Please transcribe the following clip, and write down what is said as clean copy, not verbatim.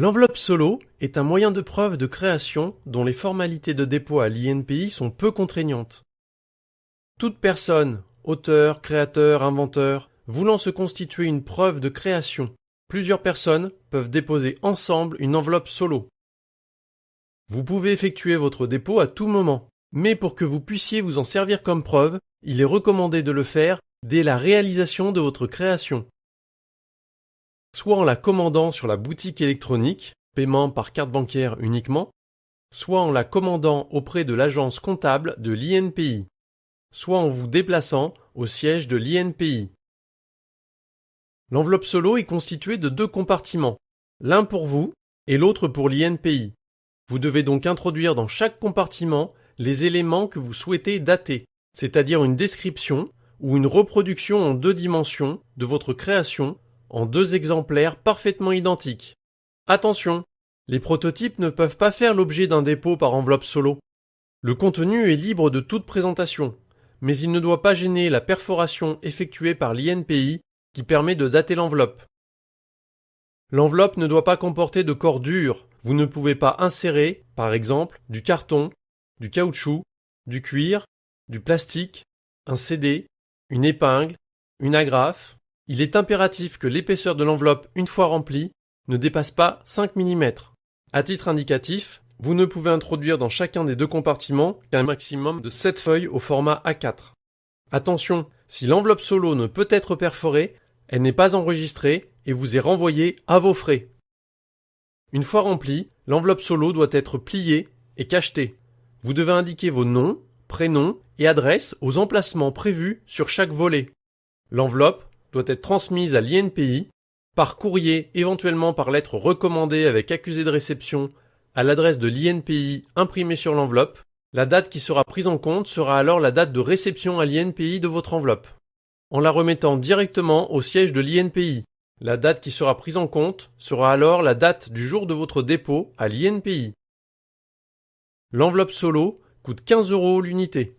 L'enveloppe solo est un moyen de preuve de création dont les formalités de dépôt à l'INPI sont peu contraignantes. Toute personne, auteur, créateur, inventeur, voulant se constituer une preuve de création, plusieurs personnes peuvent déposer ensemble une enveloppe solo. Vous pouvez effectuer votre dépôt à tout moment, mais pour que vous puissiez vous en servir comme preuve, il est recommandé de le faire dès la réalisation de votre création. Soit en la commandant sur la boutique électronique, paiement par carte bancaire uniquement, soit en la commandant auprès de l'agence comptable de l'INPI, soit en vous déplaçant au siège de l'INPI. L'enveloppe solo est constituée de 2 compartiments, l'un pour vous et l'autre pour l'INPI. Vous devez donc introduire dans chaque compartiment les éléments que vous souhaitez dater, c'est-à-dire une description ou une reproduction en 2 dimensions de votre création en 2 exemplaires parfaitement identiques. Attention, les prototypes ne peuvent pas faire l'objet d'un dépôt par enveloppe solo. Le contenu est libre de toute présentation, mais il ne doit pas gêner la perforation effectuée par l'INPI qui permet de dater l'enveloppe. L'enveloppe ne doit pas comporter de corps dur. Vous ne pouvez pas insérer, par exemple, du carton, du caoutchouc, du cuir, du plastique, un CD, une épingle, une agrafe. Il est impératif que l'épaisseur de l'enveloppe, une fois remplie, ne dépasse pas 5 mm. À titre indicatif, vous ne pouvez introduire dans chacun des 2 compartiments qu'un maximum de 7 feuilles au format A4. Attention, si l'enveloppe solo ne peut être perforée, elle n'est pas enregistrée et vous est renvoyée à vos frais. Une fois remplie, l'enveloppe solo doit être pliée et cachetée. Vous devez indiquer vos noms, prénoms et adresses aux emplacements prévus sur chaque volet. L'enveloppe doit être transmise à l'INPI, par courrier, éventuellement par lettre recommandée avec accusé de réception, à l'adresse de l'INPI imprimée sur l'enveloppe. La date qui sera prise en compte sera alors la date de réception à l'INPI de votre enveloppe. En la remettant directement au siège de l'INPI, la date qui sera prise en compte sera alors la date du jour de votre dépôt à l'INPI. L'enveloppe solo coûte 15 € l'unité.